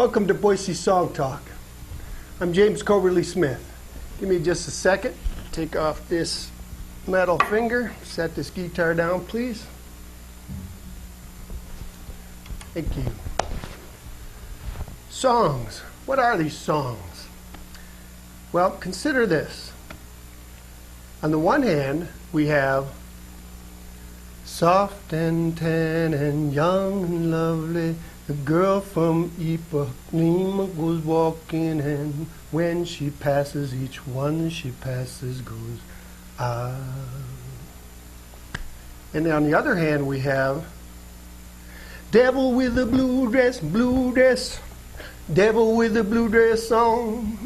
Welcome to Boise Song Talk. I'm James Coverly Smith. Give me just a second. Take off this metal finger. Set this guitar down, please. Thank you. Songs. What are these songs? Well, consider this. On the one hand, we have soft and tan and young and lovely. The girl from Ipanema goes walking, and when she passes, each one she passes goes, ah. And then on the other hand, we have devil with a blue dress, devil with a blue dress on.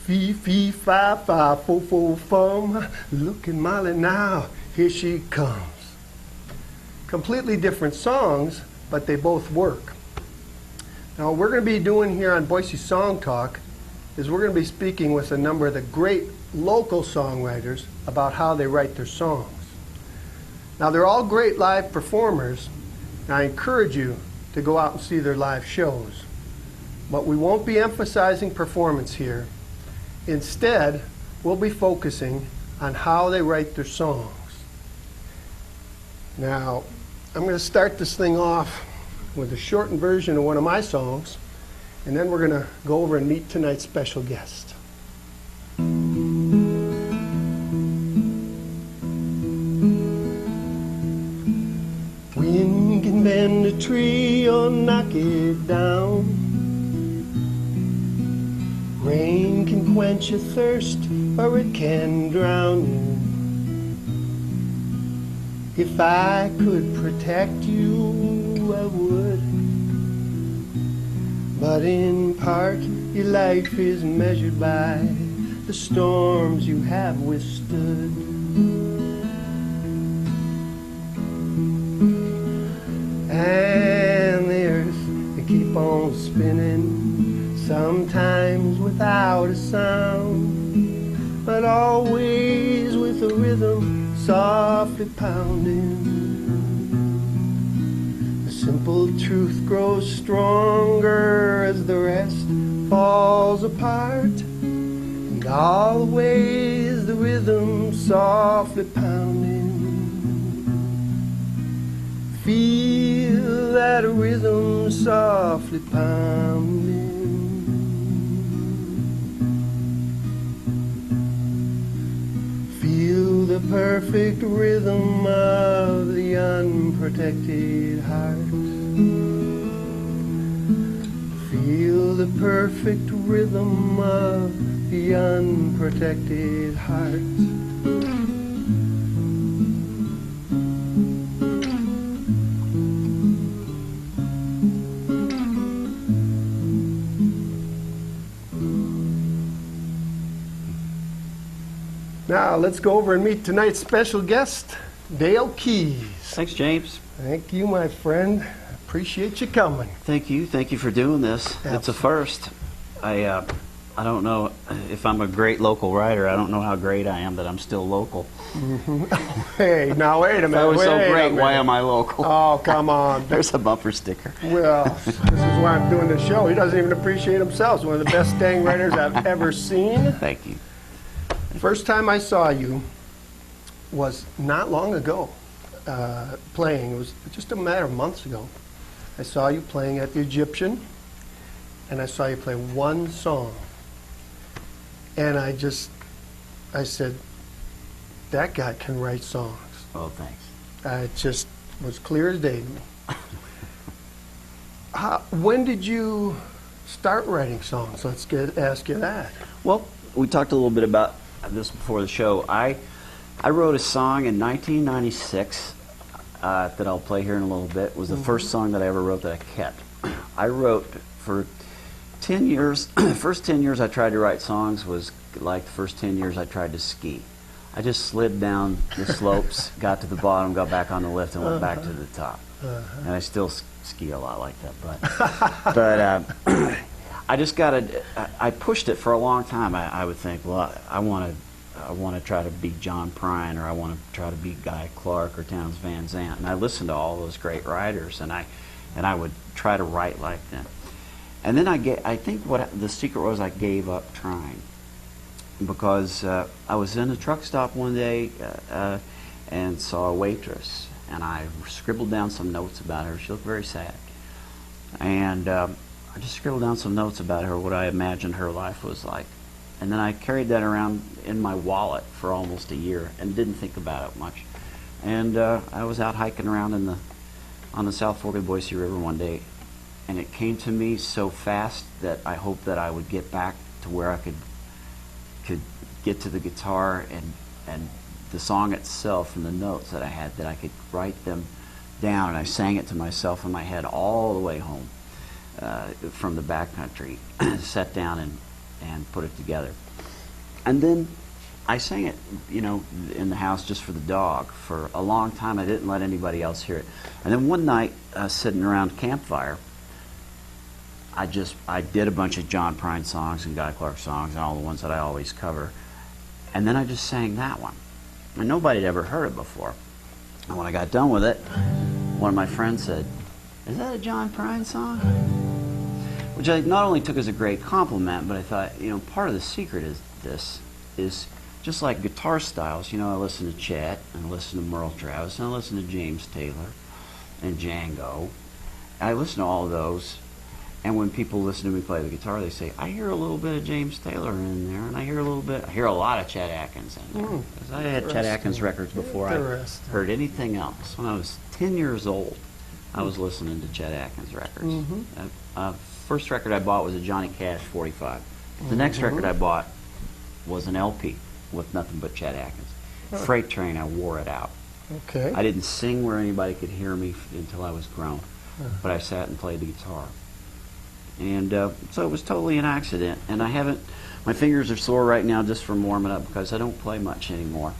Fee, fee, fi, fi, fo, fo, fum. Look at Molly now, here she comes. Completely different songs, but they both work. Now, what we're going to be doing here on Boise Song Talk is we're going to be speaking with a number of the great local songwriters about how they write their songs. Now, they're all great live performers, and I encourage you to go out and see their live shows. But we won't be emphasizing performance here. Instead, we'll be focusing on how they write their songs. Now, I'm going to start this thing off with a shortened version of one of my songs, and then we're going to go over and meet tonight's special guest. Wind can bend a tree or knock it down. Rain can quench your thirst or it can drown you. If I could protect you, I would. But in part, your life is measured by the storms you have withstood. And the earth, they keep on spinning, sometimes without a sound, but always with a rhythm softly pounding. The simple truth grows stronger as the rest falls apart, and always the rhythm softly pounding. Feel that rhythm softly pounding. Feel the perfect rhythm of the unprotected heart. Feel the perfect rhythm of the unprotected heart. Now, let's go over and meet tonight's special guest, Dale Keys. Thanks, James. Thank you, my friend. Appreciate you coming. Thank you. Thank you for doing this. Absolutely. It's a first. I don't know if I'm a great local writer. I don't know how great I am that I'm still local. Hey, now wait a minute. If I was so wait a great, why minute. am I local? Oh, come on. There's a bumper sticker. Well, this is why I'm doing this show. He doesn't even appreciate himself. He's one of the best dang writers I've ever seen. Thank you. First time I saw you was not long ago playing. It was just a matter of months ago. I saw you playing at the Egyptian, and I saw you play one song. And I said, that guy can write songs. Oh, thanks. It just was clear as day to me. When did you start writing songs? Let's ask you that. Well, we talked a little bit about this before the show. I wrote a song in 1996 that I'll play here in a little bit. It was the first song that I ever wrote that I kept. I wrote for 10 years. First 10 years I tried to write songs was like the first 10 years I tried to ski. I just slid down the slopes, got to the bottom, got back on the lift, and went back to the top. And I still ski a lot like that, but I just I pushed it for a long time. I would think, well, I want to try to be John Prine, or I want to try to be Guy Clark or Townes Van Zandt. And I listened to all those great writers, and I would try to write like them. And then I think what the secret was, I gave up trying because I was in a truck stop one day and saw a waitress, and I scribbled down some notes about her. She looked very sad, and I just scribbled down some notes about her, what I imagined her life was like. And then I carried that around in my wallet for almost a year and didn't think about it much. And I was out hiking around on the South Fork of the Boise River one day, and it came to me so fast that I hoped that I would get back to where I could get to the guitar and the song itself and the notes that I had, that I could write them down. And I sang it to myself in my head all the way home from the backcountry, sat down and put it together. And then I sang it, in the house just for the dog. For a long time, I didn't let anybody else hear it. And then one night, sitting around campfire, I did a bunch of John Prine songs and Guy Clark songs and all the ones that I always cover. And then I just sang that one. And nobody had ever heard it before. And when I got done with it, one of my friends said, "Is that a John Prine song?" Which I not only took as a great compliment, but I thought, part of the secret is just like guitar styles. I listen to Chet, and I listen to Merle Travis, and I listen to James Taylor and Django. I listen to all of those, and when people listen to me play the guitar, they say, "I hear a little bit of James Taylor in there, and I hear a lot of Chet Atkins in there." Because I had Chet Atkins records before I heard anything else. When I was 10 years old, I was listening to Chet Atkins records. First record I bought was a Johnny Cash 45. The next record I bought was an LP with nothing but Chet Atkins. Freight Train, I wore it out. Okay. I didn't sing where anybody could hear me until I was grown, but I sat and played the guitar. And so it was totally an accident. And my fingers are sore right now just from warming up because I don't play much anymore.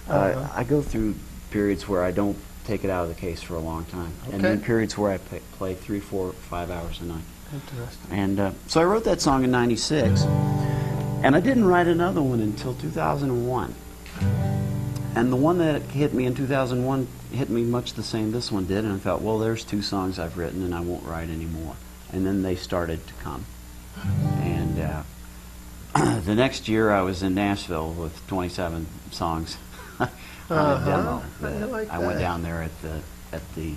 I go through periods where I don't take it out of the case for a long time. And then periods where I play 3, 4, 5 hours a night. Interesting. And so I wrote that song in '96, and I didn't write another one until 2001. And the one that hit me in 2001 hit me much the same this one did, and I thought, well, there's 2 songs I've written, and I won't write anymore. And then they started to come. And the next year I was in Nashville with 27 songs on a demo. I went down there at the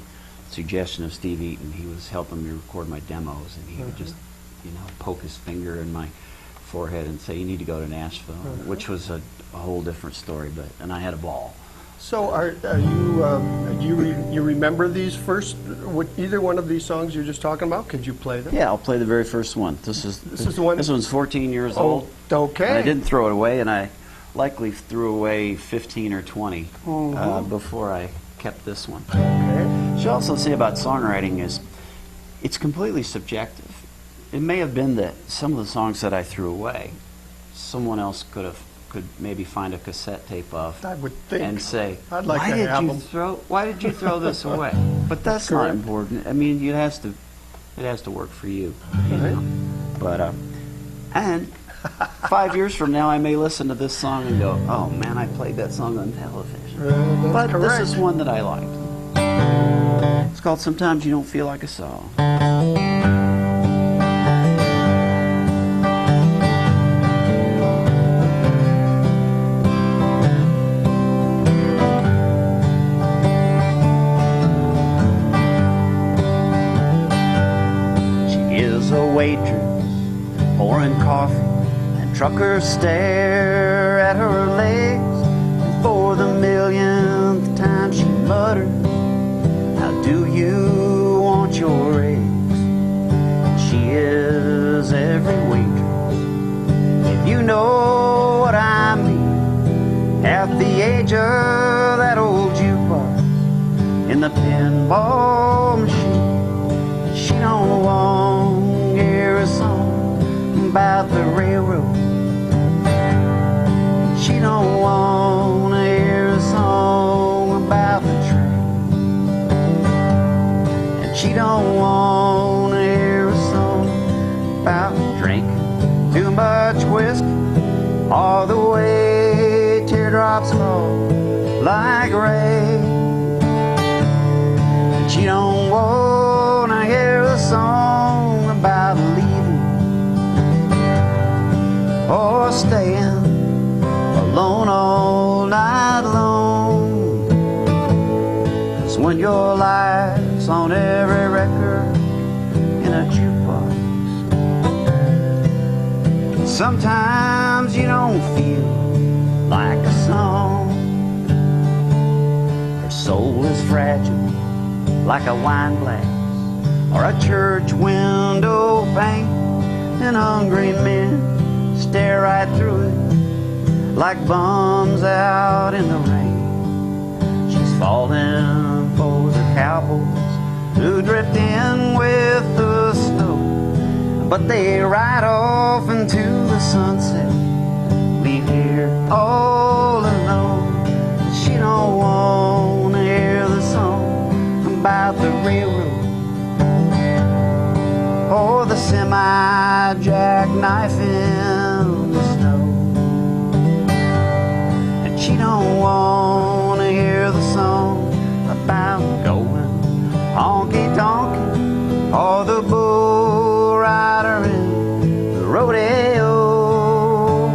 suggestion of Steve Eaton. He was helping me record my demos, and he would just, poke his finger in my forehead and say, "You need to go to Nashville," which was a whole different story. And I had a ball. So, are you you remember these first? Either one of these songs you're just talking about? Could you play them? Yeah, I'll play the very first one. This is the one. This one's 14 years old. Okay. And I didn't throw it away, and I likely threw away 15 or 20 before I kept this one. Okay. I should also say about songwriting is it's completely subjective. It may have been that some of the songs that I threw away, someone else could maybe find a cassette tape of, I would think, and say, I'd like to have them. Why did you throw this away? But that's not important. I mean, it has to work for you. But and 5 years from now, I may listen to this song and go, "Oh man, I played that song on television." But correct. This is one that I liked. It's called "Sometimes You Don't Feel Like a Song." Waitress pouring coffee, and truckers stare at her legs, and for the millionth time she mutters, "How do you want your eggs?" She is every waitress, if you know what I mean, at the age of that old jukebox in the pinball machine. She don't want a song about the railroad. She don't want to hear a song about the train. And she don't want to hear a song about drinking too much whiskey all the way teardrops fall like rain. And she don't want to hear a song about leaving staying alone all night long. 'Cause when your life's on every record in a jukebox, sometimes you don't feel like a song. Her soul is fragile like a wine glass or a church window pane, and hungry men stare right through it like bums out in the rain. She's falling for the cowboys who drift in with the snow, but they ride off into the sunset, leave here all alone. She don't want to hear the song about the railroad or the semi-jackknife in the snow. And she don't want to hear the song about going honky-tonk or the bull rider in the rodeo.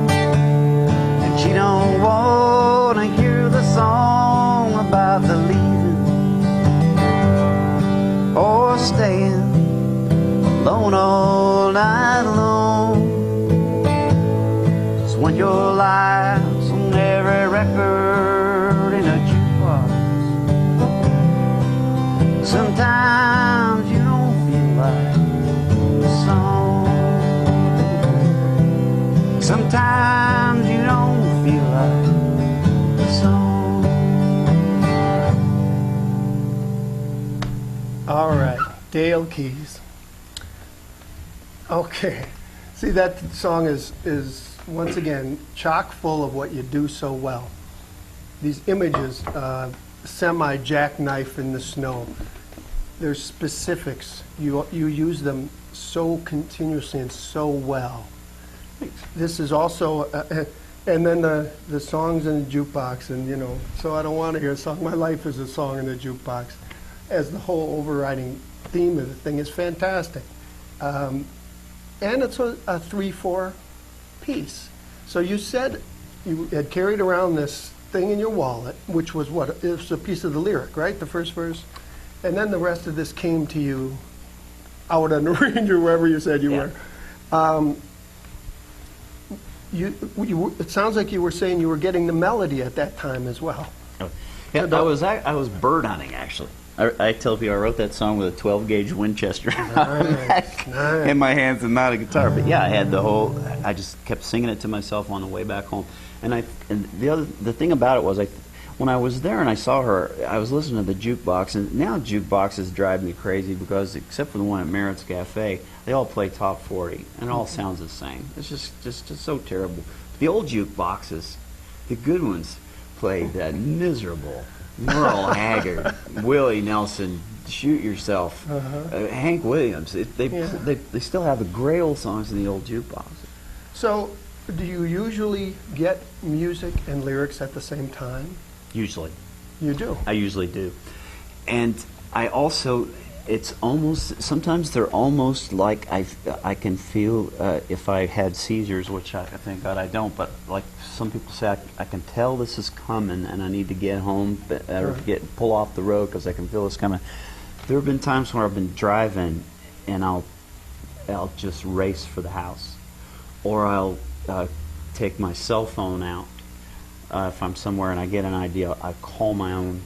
And she don't want to hear the song about the leaving or staying alone all night long. 'Cause when your life's on every record in a jukebox, sometimes you don't feel like a song. Sometimes you don't feel like a song. All right, Dale Keys. Okay. See, that song is once again chock full of what you do so well. These images, semi-jackknife in the snow. There's specifics. You use them so continuously and so well. This is also, and then the songs in the jukebox, and so I don't want to hear a song. My life is a song in the jukebox, as the whole overriding theme of the thing is fantastic. And it's a 3/4 piece. So you said you had carried around this thing in your wallet, which was what? It was a piece of the lyric, right? The first verse. And then the rest of this came to you out on the range or wherever you said you were. It sounds like you were saying you were getting the melody at that time as well. Yeah, I was bird hunting, actually. I tell people I wrote that song with a 12-gauge Winchester Nice. in my hands and not a guitar. But yeah, I had I just kept singing it to myself on the way back home. And the thing about it was, when I was there and I saw her, I was listening to the jukebox, and now jukeboxes drive me crazy because, except for the one at Merritt's Cafe, they all play top 40, and it all sounds the same. It's just so terrible. The old jukeboxes, the good ones, played that miserable Merle Haggard, Willie Nelson, Shoot Yourself, Hank Williams. They still have the great old songs in the old jukebox. So, do you usually get music and lyrics at the same time? Usually. You do? I usually do. And I also, sometimes they're almost like I can feel if I had seizures, which I thank God I don't, but like some people say, I can tell this is coming and I need to get home or pull off the road because I can feel this coming. There have been times where I've been driving and I'll just race for the house, or I'll take my cell phone out if I'm somewhere and I get an idea. I call my own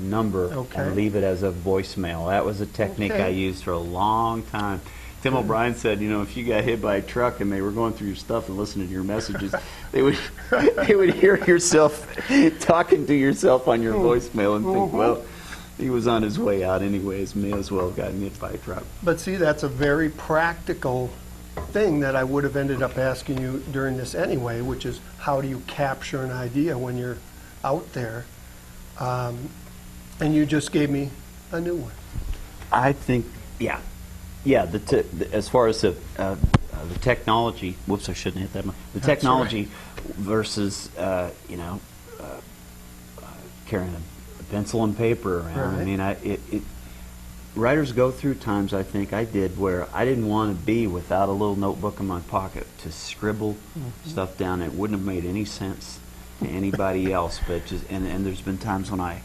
number and leave it as a voicemail. That was a technique I used for a long time. Tim O'Brien said, if you got hit by a truck and they were going through your stuff and listening to your messages, they would hear yourself talking to yourself on your voicemail and think, well, he was on his way out anyways, may as well have gotten hit by a truck. But see, that's a very practical thing that I would have ended up asking you during this anyway, which is how do you capture an idea when you're out there? And you just gave me a new one. I think, yeah. As far as the technology, whoops, I shouldn't hit that much. The technology versus, carrying a pencil and paper around. Right. I mean, writers go through times, I think I did, where I didn't want to be without a little notebook in my pocket to scribble stuff down. It wouldn't have made any sense to anybody else, but and there's been times when I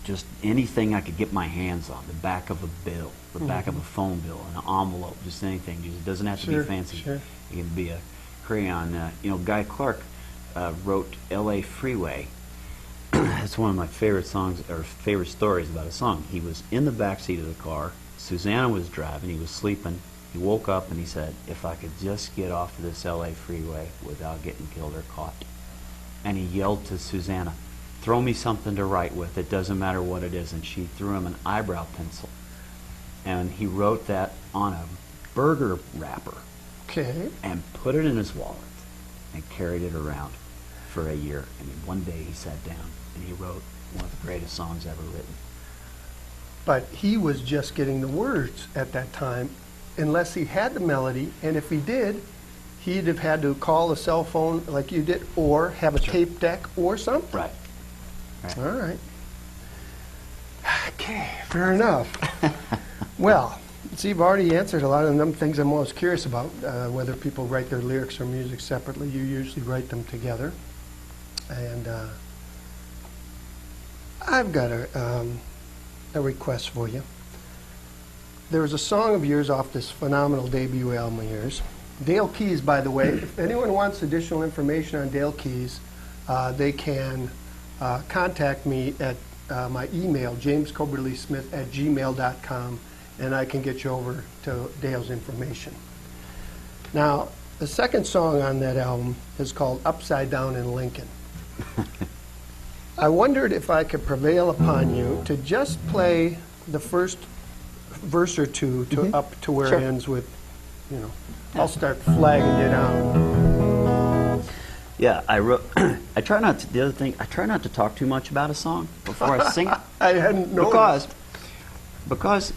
just anything I could get my hands on, the back of a bill, the back of a phone bill, an envelope, just anything. It doesn't have to be fancy. Sure. It can be a crayon. Guy Clark wrote L.A. Freeway. It's one of my favorite songs, or favorite stories about a song. He was in the back seat of the car. Susanna was driving. He was sleeping. He woke up and he said, "If I could just get off of this L.A. freeway without getting killed or caught." And he yelled to Susanna, "Throw me something to write with. It doesn't matter what it is." And she threw him an eyebrow pencil. And he wrote that on a burger wrapper Okay. and put it in his wallet and carried it around for a year. And then one day he sat down and he wrote one of the greatest songs ever written. But he was just getting the words at that time, unless he had the melody. And if he did, he'd have had to call a cell phone like you did, or have a tape deck or something. Right. All right. Okay, fair enough. Well, see, you've already answered a lot of them things I'm always curious about, whether people write their lyrics or music separately. You usually write them together. And I've got a request for you. There was a song of yours off this phenomenal debut album of yours. Dale Keys, by the way, if anyone wants additional information on Dale Keys, they can contact me at my email, jamescoberlysmith@gmail.com, and I can get you over to Dale's information. Now, the second song on that album is called Upside Down in Lincoln. I wondered if I could prevail upon you to just play the first verse or two to up to where Sure. it ends with, I'll start flagging you down. Yeah, I wrote. I try not to. The other thing, I try not to talk too much about a song before I sing it. I hadn't noticed. Because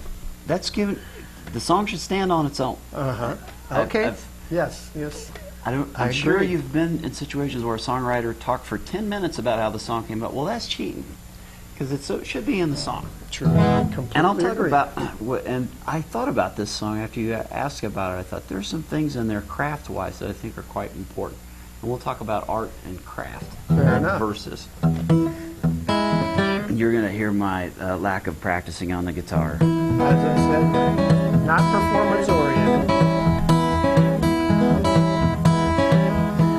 that's given. The song should stand on its own. Okay. Yes. I'm sure agree. you've been in situations where a songwriter talked for 10 minutes about how the song came about. Well, that's cheating, because it should be in the song. True. Completely And I'll talk agree. about and I thought about this song after you asked about it. I thought there's some things in there craft-wise that I think are quite important. And we'll talk about art and craft. Fair enough. Verses. You're going to hear my lack of practicing on the guitar. As I said, not performance-oriented.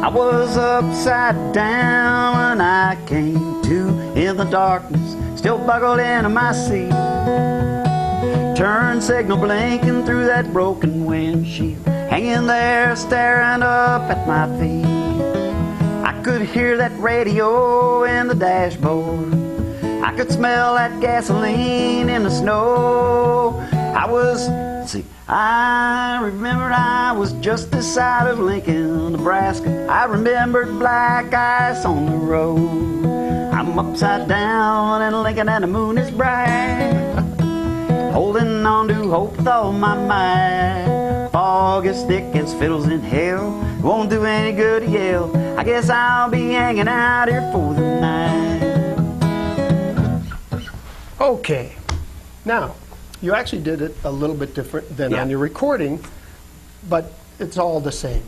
I was upside down when I came to, in the darkness, still buckled into my seat. Turn signal blinking through that broken windshield, hanging there staring up at my feet. I could hear that radio in the dashboard. I could smell that gasoline in the snow. I remembered I was just this side of Lincoln, Nebraska. I remembered black ice on the road. I'm upside down in Lincoln and the moon is bright, holding on to hope with all my might. Fog is thick as fiddles in hell, won't do any good to yell. I guess I'll be hanging out here for the night. Okay. Now, you actually did it a little bit different than on your recording, but it's all the same.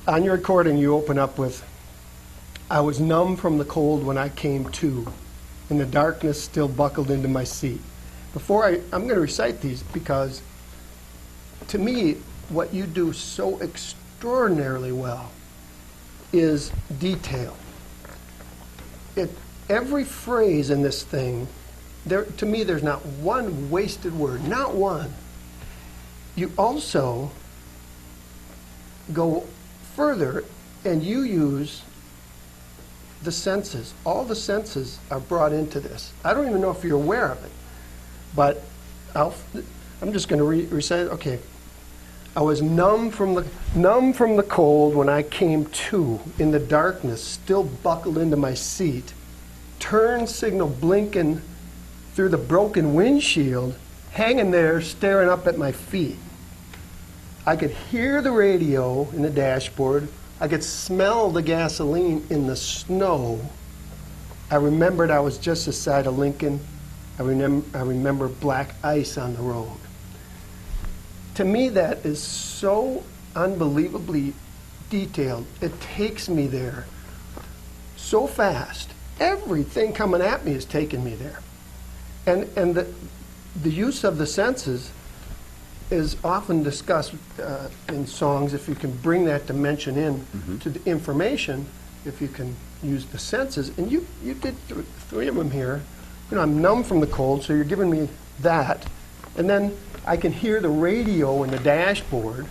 On your recording, you open up with, "I was numb from the cold when I came to, and the darkness still buckled into my seat." I'm going to recite these because, to me, what you do so extraordinarily well is detail. Every phrase in this thing, to me, there's not one wasted word, not one. You also go further and you use the senses. All the senses are brought into this. I don't even know if you're aware of it, but I'm just going to recite it. Okay. I was numb from the cold when I came to, in the darkness, still buckled into my seat. Turn signal blinking through the broken windshield, hanging there staring up at my feet. I could hear the radio in the dashboard. I could smell the gasoline in the snow. I remembered I was just this side of Lincoln, I remember black ice on the road. To me, that is so unbelievably detailed. It takes me there so fast. Everything coming at me is taking me there. And the use of the senses is often discussed in songs. If you can bring that dimension in to the information, if you can use the senses, and you did three of them here. You know, I'm numb from the cold, so you're giving me that. And then I can hear the radio in the dashboard.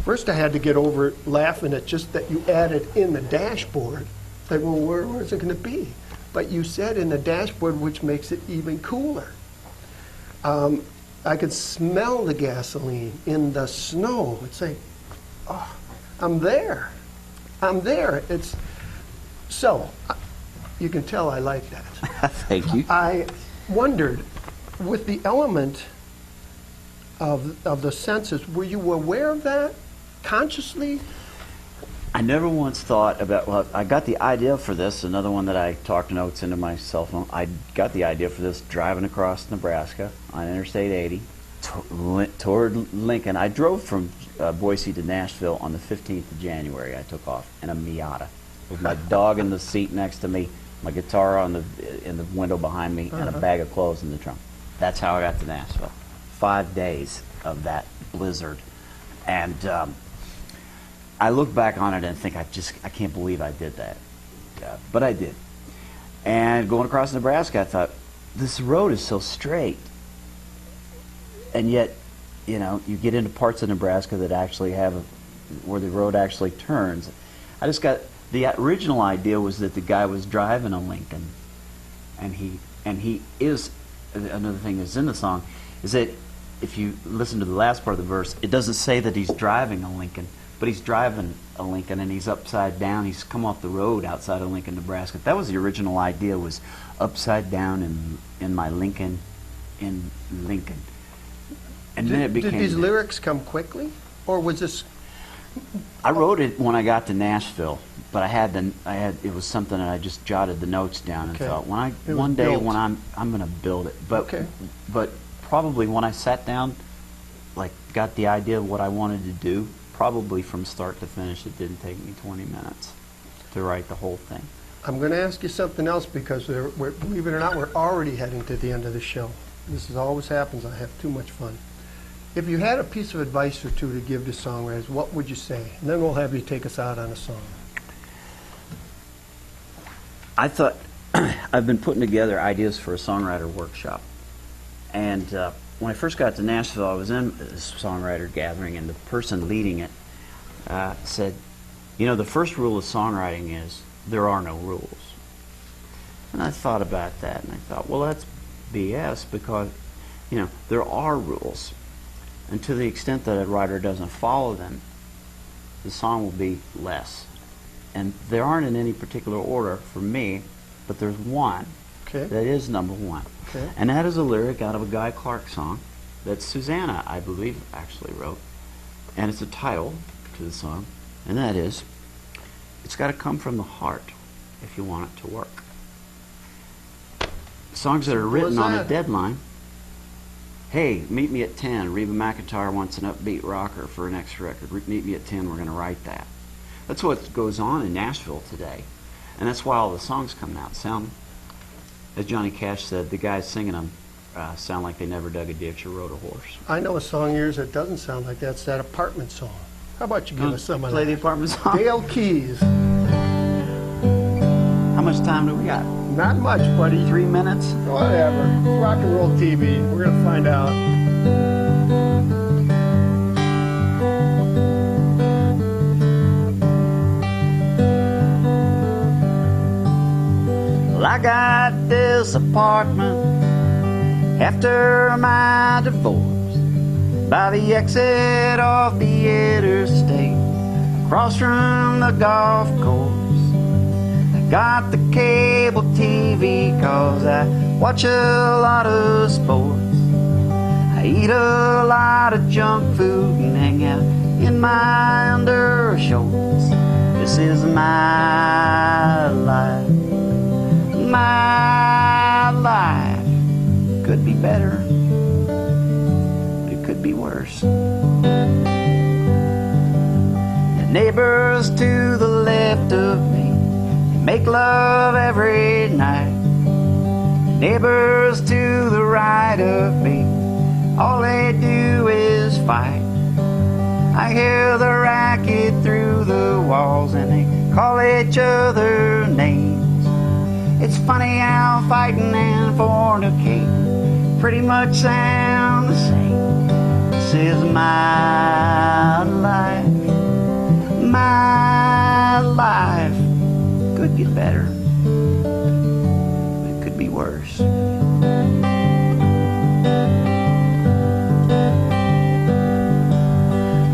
First I had to get over laughing at just that you added in the dashboard. Like, well, where is it going to be? But you said in the dashboard, which makes it even cooler. I could smell the gasoline in the snow. It's like, oh, I'm there. I'm there. It's so. You can tell I like that. Thank you. I wondered, with the element of the senses, were you aware of that consciously? I never once thought about, well, I got the idea for this, another one that I talked notes into my cell phone. I got the idea for this driving across Nebraska on Interstate 80 toward Lincoln. I drove from Boise to Nashville on the 15th of January. I took off in a Miata with my dog in the seat next to me, my guitar in the window behind me, and a bag of clothes in the trunk. That's how I got to Nashville. 5 days of that blizzard. And I look back on it and think, I can't believe I did that. But I did. And going across Nebraska, I thought, this road is so straight. And yet, you know, you get into parts of Nebraska that actually have where the road actually turns. I just got, the original idea was that the guy was driving a Lincoln. And he is, another thing that's in the song, is that if you listen to the last part of the verse, it doesn't say that he's driving a Lincoln, but he's driving a Lincoln and he's upside down. He's come off the road outside of Lincoln, Nebraska. That was the original idea, was upside down in my Lincoln in Lincoln. And then it became... Did these lyrics come quickly? Or was this... I wrote it when I got to Nashville, but it was something that I just jotted the notes down and thought, one day when I'm going to build it. But probably when I sat down, like got the idea of what I wanted to do, probably from start to finish, it didn't take me 20 minutes to write the whole thing. I'm going to ask you something else because, believe it or not, we're already heading to the end of the show. This always happens. I have too much fun. If you had a piece of advice or two to give to songwriters, what would you say? And then we'll have you take us out on a song. I thought, I've been putting together ideas for a songwriter workshop. And when I first got to Nashville, I was in a songwriter gathering, and the person leading it said, you know, the first rule of songwriting is there are no rules. And I thought about that, and I thought, well, that's BS, because, you know, there are rules. And to the extent that a writer doesn't follow them, the song will be less. And there aren't in any particular order for me, but there's one that is number one. Okay. And that is a lyric out of a Guy Clark song that Susanna, I believe, actually wrote. And it's a title to the song, and that is, it's got to come from the heart if you want it to work. Songs that are written on a deadline. Hey, meet me at 10. Reba McEntire wants an upbeat rocker for her next record. Meet me at 10, we're going to write that. That's what goes on in Nashville today. And that's why all the songs come out sound, as Johnny Cash said, the guys singing them sound like they never dug a ditch or rode a horse. I know a song of yours that doesn't sound like that. It's that apartment song. How about you give us some of that? Play the apartment song? Dale Keys. How much time do we got? Not much, buddy. 3 minutes? Whatever. Rock and roll TV. We're going to find out. Well, I got this apartment after my divorce by the exit of the interstate, across from the golf course. Got the cable TV 'cause I watch a lot of sports. I eat a lot of junk food and hang out in my undershorts. This is my life, could be better. It could be worse. The neighbors to the left of me, they make love every night. Neighbors to the right of me, all they do is fight. I hear the racket through the walls and they call each other names. It's funny how fighting and fornicating pretty much sound the same. This is my life. My life could get better. It could be worse.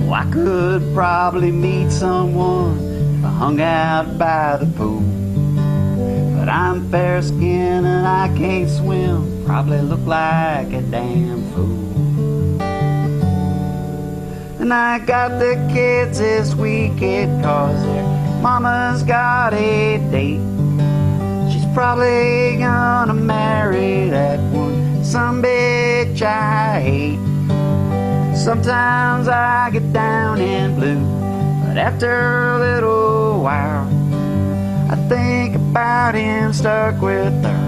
Well, I could probably meet someone if I hung out by the pool. But I'm fair-skinned and I can't swim, probably look like a damn fool. And I got the kids this weekend 'cause their mama's got a date. She's probably gonna marry that one some bitch I hate. Sometimes I get down and blue, but after a little while I think about him stuck with her,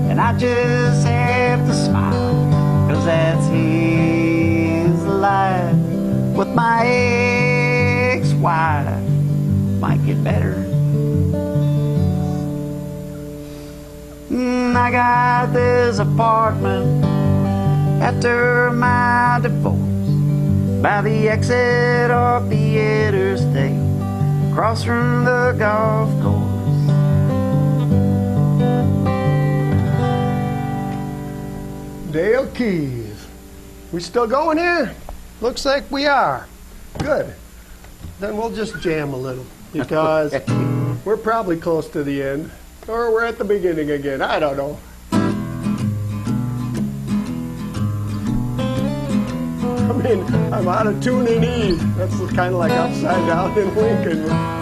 and I just have to smile, 'cause that's his life. With my ex-wife, might get better. I got this apartment after my divorce by the exit off the interstate, across from the golf course. Dale Keys. We still going here? Looks like we are. Good. Then we'll just jam a little because we're probably close to the end. Or we're at the beginning again. I don't know. I mean, I'm out of tune in E. That's kind of like upside down in Lincoln.